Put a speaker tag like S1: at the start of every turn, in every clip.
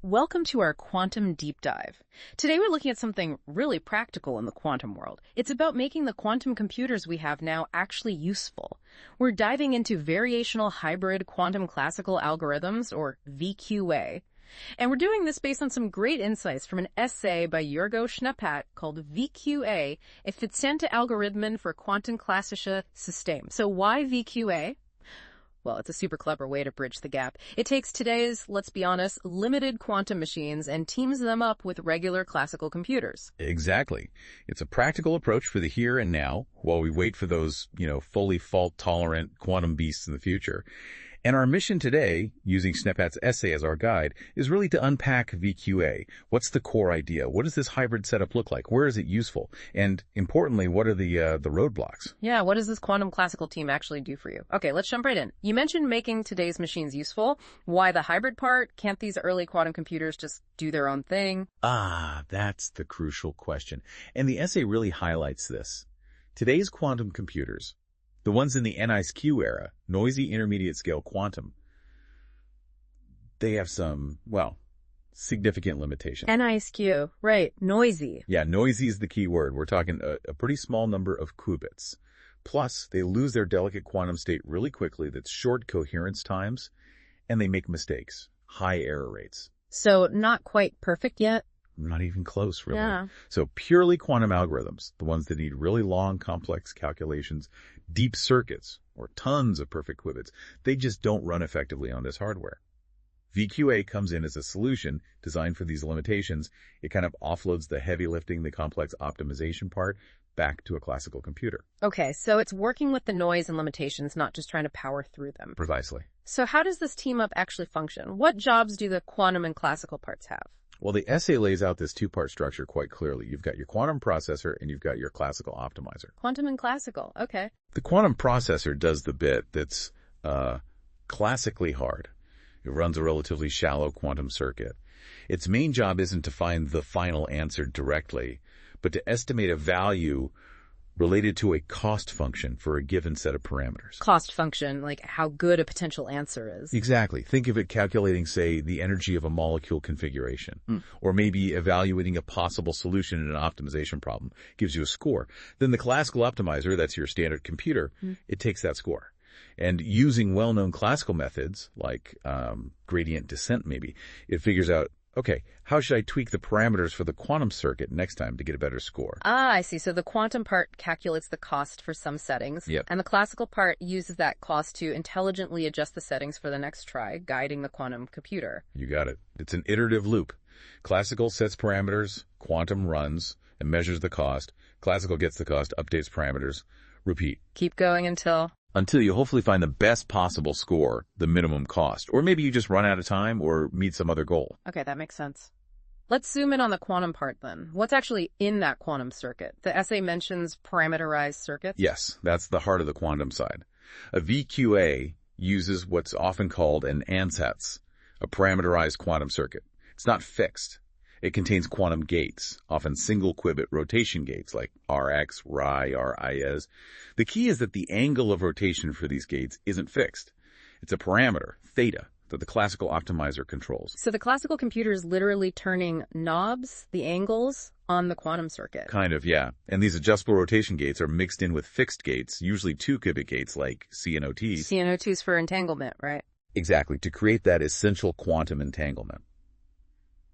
S1: Welcome to our quantum deep dive. Today we're looking at something really practical in the quantum world. It's about making the quantum computers we have now actually useful. We're diving into variational hybrid quantum classical algorithms, or VQA. And we're doing this based on some great insights from an essay by Jurgo Schneepat called VQA, Effiziente Algorithmen für quantenklassische Systeme. So why VQA? Well, it's a super clever way to bridge the gap. It takes today's, let's be honest, limited quantum machines and teams them up with regular classical computers.
S2: Exactly. It's a practical approach for the here and now while we wait for those, fully fault-tolerant quantum beasts in the future. And our mission today, using Schneepat's essay as our guide, is really to unpack VQA. What's the core idea? What does this hybrid setup look like? Where is it useful? And importantly, what are the roadblocks?
S1: Yeah, what does this quantum classical team actually do for you? Okay, let's jump right in. You mentioned making today's machines useful. Why the hybrid part? Can't these early quantum computers just do their own thing?
S2: That's the crucial question. And the essay really highlights this. Today's quantum computers, the ones in the NISQ era, noisy intermediate scale quantum, they have some, significant limitations.
S1: NISQ, right, noisy.
S2: Yeah, noisy is the key word. We're talking a pretty small number of qubits. Plus, they lose their delicate quantum state really quickly. That's short coherence times, and they make mistakes, high error rates.
S1: So not quite perfect yet?
S2: Not even close, really.
S1: Yeah.
S2: So purely quantum algorithms, the ones that need really long, complex calculations, deep circuits, or tons of perfect qubits, they just don't run effectively on this hardware. VQA comes in as a solution designed for these limitations. It kind of offloads the heavy lifting, the complex optimization part, back to a classical computer.
S1: Okay, so it's working with the noise and limitations, not just trying to power through them.
S2: Precisely.
S1: So how does this team up actually function? What jobs do the quantum and classical parts have?
S2: Well, the essay lays out this two-part structure quite clearly. You've got your quantum processor and you've got your classical optimizer.
S1: Quantum and classical, okay.
S2: The quantum processor does the bit that's classically hard. It runs a relatively shallow quantum circuit. Its main job isn't to find the final answer directly, but to estimate a value related to a cost function for a given set of parameters.
S1: Cost function, like how good a potential answer is.
S2: Exactly. Think of it calculating, say, the energy of a molecule configuration, or maybe evaluating a possible solution in an optimization problem. Gives you a score. Then the classical optimizer, that's your standard computer, it takes that score. And using well-known classical methods, like gradient descent maybe, it figures out, okay, how should I tweak the parameters for the quantum circuit next time to get a better score?
S1: I see. So the quantum part calculates the cost for some settings.
S2: Yep.
S1: And the classical part uses that cost to intelligently adjust the settings for the next try, guiding the quantum computer.
S2: You got it. It's an iterative loop. Classical sets parameters, quantum runs and measures the cost. Classical gets the cost, updates parameters. Repeat.
S1: Keep going until
S2: you hopefully find the best possible score, the minimum cost. Or maybe you just run out of time or meet some other goal.
S1: Okay, that makes sense. Let's zoom in on the quantum part then. What's actually in that quantum circuit? The essay mentions parameterized circuits.
S2: Yes, that's the heart of the quantum side. A VQA uses what's often called an ansatz, a parameterized quantum circuit. It's not fixed. It contains quantum gates, often single qubit rotation gates like Rx, Ri, Ris. The key is that the angle of rotation for these gates isn't fixed. It's a parameter, theta, that the classical optimizer controls.
S1: So the classical computer is literally turning knobs, the angles, on the quantum circuit.
S2: Kind of, yeah. And these adjustable rotation gates are mixed in with fixed gates, usually 2-qubit gates like CNOTs.
S1: CNO2s for entanglement, right?
S2: Exactly, to create that essential quantum entanglement.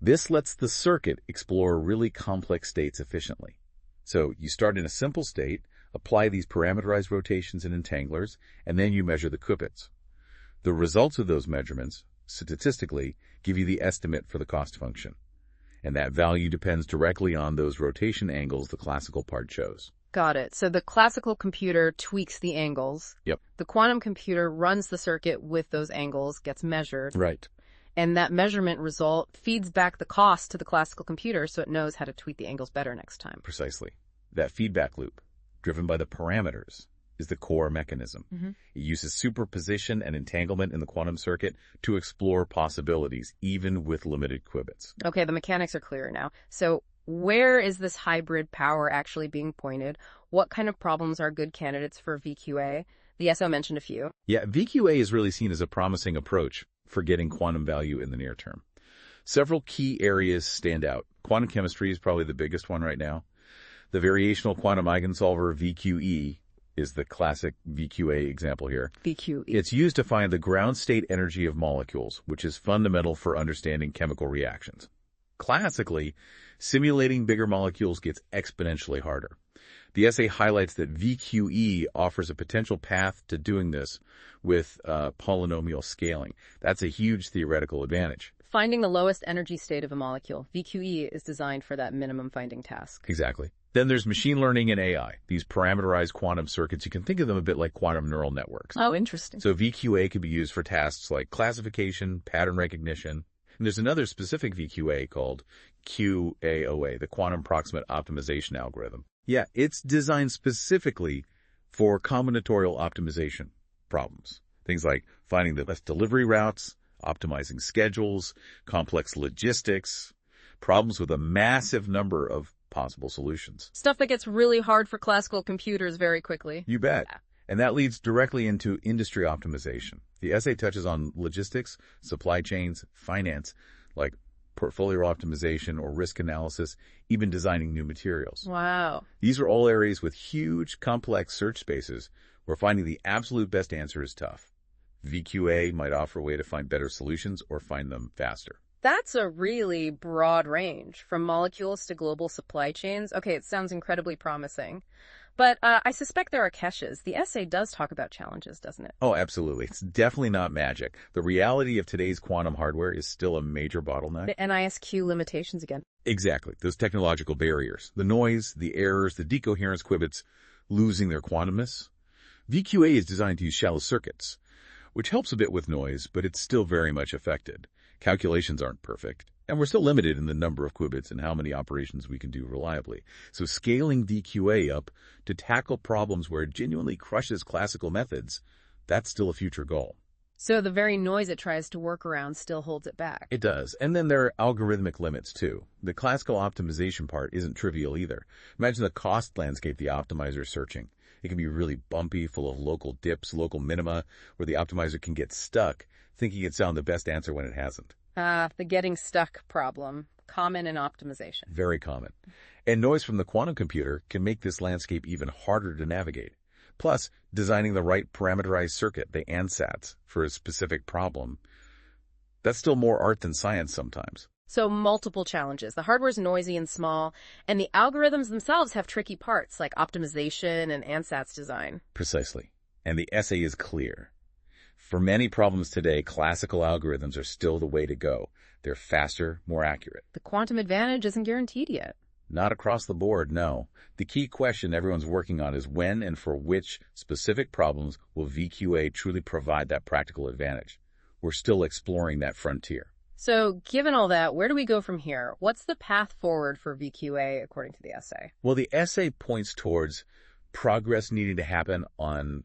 S2: This lets the circuit explore really complex states efficiently. So you start in a simple state, apply these parameterized rotations and entanglers, and then you measure the qubits. The results of those measurements, statistically, give you the estimate for the cost function. And that value depends directly on those rotation angles the classical part chose.
S1: Got it. So the classical computer tweaks the angles.
S2: Yep.
S1: The quantum computer runs the circuit with those angles, gets measured.
S2: Right.
S1: And that measurement result feeds back the cost to the classical computer so it knows how to tweak the angles better next time.
S2: Precisely. That feedback loop, driven by the parameters, is the core mechanism. It uses superposition and entanglement in the quantum circuit to explore possibilities, even with limited qubits.
S1: Okay, the mechanics are clearer now. So where is this hybrid power actually being pointed? What kind of problems are good candidates for VQA? The SO mentioned a few.
S2: Yeah, VQA is really seen as a promising approach for getting quantum value in the near term. Several key areas stand out. Quantum chemistry is probably the biggest one right now. The variational quantum eigensolver, VQE, is the classic VQA example here.
S1: VQE.
S2: It's used to find the ground state energy of molecules, which is fundamental for understanding chemical reactions. Classically, simulating bigger molecules gets exponentially harder. The essay highlights that VQE offers a potential path to doing this with polynomial scaling. That's a huge theoretical advantage.
S1: Finding the lowest energy state of a molecule. VQE is designed for that minimum finding task.
S2: Exactly. Then there's machine learning and AI. These parameterized quantum circuits, you can think of them a bit like quantum neural networks.
S1: Oh, interesting.
S2: So VQA could be used for tasks like classification, pattern recognition. And there's another specific VQA called QAOA, the quantum proximate optimization algorithm. Yeah, it's designed specifically for combinatorial optimization problems. Things like finding the best delivery routes, optimizing schedules, complex logistics, problems with a massive number of possible solutions.
S1: Stuff that gets really hard for classical computers very quickly.
S2: You bet. And that leads directly into industry optimization. The essay touches on logistics, supply chains, finance, like portfolio optimization or risk analysis, even designing new materials.
S1: Wow.
S2: These are all areas with huge, complex search spaces where finding the absolute best answer is tough. VQA might offer a way to find better solutions or find them faster.
S1: That's a really broad range, from molecules to global supply chains. Okay, it sounds incredibly promising. But I suspect there are catches. The essay does talk about challenges, doesn't it?
S2: Oh, absolutely. It's definitely not magic. The reality of today's quantum hardware is still a major bottleneck.
S1: The NISQ limitations again.
S2: Exactly. Those technological barriers. The noise, the errors, the decoherence qubits losing their quantumness. VQA is designed to use shallow circuits, which helps a bit with noise, but it's still very much affected. Calculations aren't perfect, and we're still limited in the number of qubits and how many operations we can do reliably. So scaling VQA up to tackle problems where it genuinely crushes classical methods, that's still a future goal.
S1: So the very noise it tries to work around still holds it back.
S2: It does. And then there are algorithmic limits, too. The classical optimization part isn't trivial either. Imagine the cost landscape the optimizer is searching. It can be really bumpy, full of local dips, local minima, where the optimizer can get stuck, thinking it's found the best answer when it hasn't.
S1: The getting stuck problem. Common in optimization.
S2: Very common. And noise from the quantum computer can make this landscape even harder to navigate. Plus, designing the right parameterized circuit, the ansatz, for a specific problem, that's still more art than science sometimes.
S1: So multiple challenges. The hardware's noisy and small, and the algorithms themselves have tricky parts like optimization and ansatz design.
S2: Precisely. And the essay is clear. For many problems today, classical algorithms are still the way to go. They're faster, more accurate.
S1: The quantum advantage isn't guaranteed yet.
S2: Not across the board, no. The key question everyone's working on is when and for which specific problems will VQA truly provide that practical advantage. We're still exploring that frontier.
S1: So, given all that, where do we go from here? What's the path forward for VQA according to the essay?
S2: Well, the essay points towards progress needing to happen on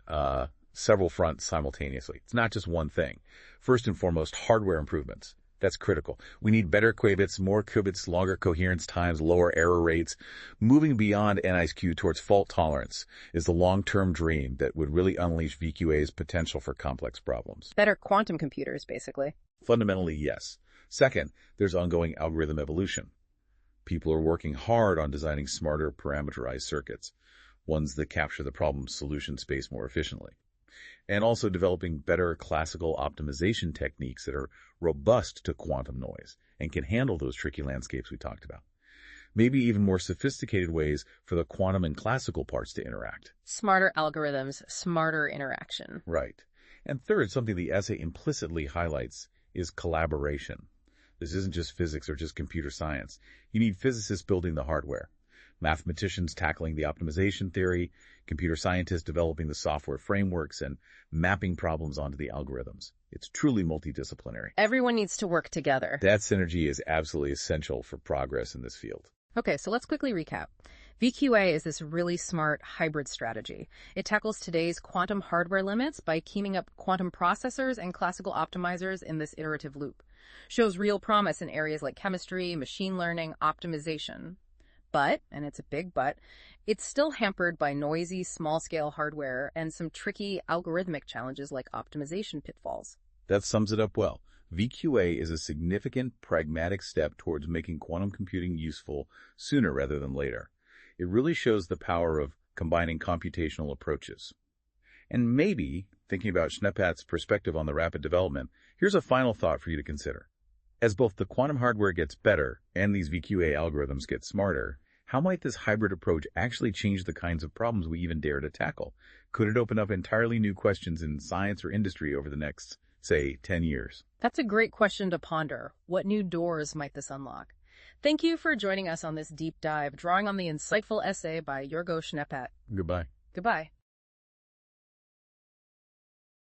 S2: several fronts simultaneously. It's not just one thing. First and foremost, hardware improvements. That's critical. We need better qubits, more qubits, longer coherence times, lower error rates. Moving beyond NISQ towards fault tolerance is the long-term dream that would really unleash VQA's potential for complex problems.
S1: Better quantum computers, basically.
S2: Fundamentally, yes. Second, there's ongoing algorithm evolution. People are working hard on designing smarter parameterized circuits, ones that capture the problem's solution space more efficiently, and also developing better classical optimization techniques that are robust to quantum noise and can handle those tricky landscapes we talked about. Maybe even more sophisticated ways for the quantum and classical parts to interact.
S1: Smarter algorithms, smarter interaction.
S2: Right. And third, something the essay implicitly highlights is collaboration. This isn't just physics or just computer science. You need physicists building the hardware, mathematicians tackling the optimization theory, computer scientists developing the software frameworks, and mapping problems onto the algorithms. It's truly multidisciplinary.
S1: Everyone needs to work together.
S2: That synergy is absolutely essential for progress in this field.
S1: Okay, so let's quickly recap. VQA is this really smart hybrid strategy. It tackles today's quantum hardware limits by teaming up quantum processors and classical optimizers in this iterative loop. Shows real promise in areas like chemistry, machine learning, optimization. But, and it's a big but, it's still hampered by noisy, small-scale hardware and some tricky algorithmic challenges like optimization pitfalls.
S2: That sums it up well. VQA is a significant pragmatic step towards making quantum computing useful sooner rather than later. It really shows the power of combining computational approaches. And maybe, thinking about Schneppat's perspective on the rapid development, here's a final thought for you to consider. As both the quantum hardware gets better and these VQA algorithms get smarter, how might this hybrid approach actually change the kinds of problems we even dare to tackle? Could it open up entirely new questions in science or industry over the next, say, 10 years?
S1: That's a great question to ponder. What new doors might this unlock? Thank you for joining us on this deep dive, drawing on the insightful essay by Jorgo Schneppat.
S2: Goodbye.
S1: Goodbye.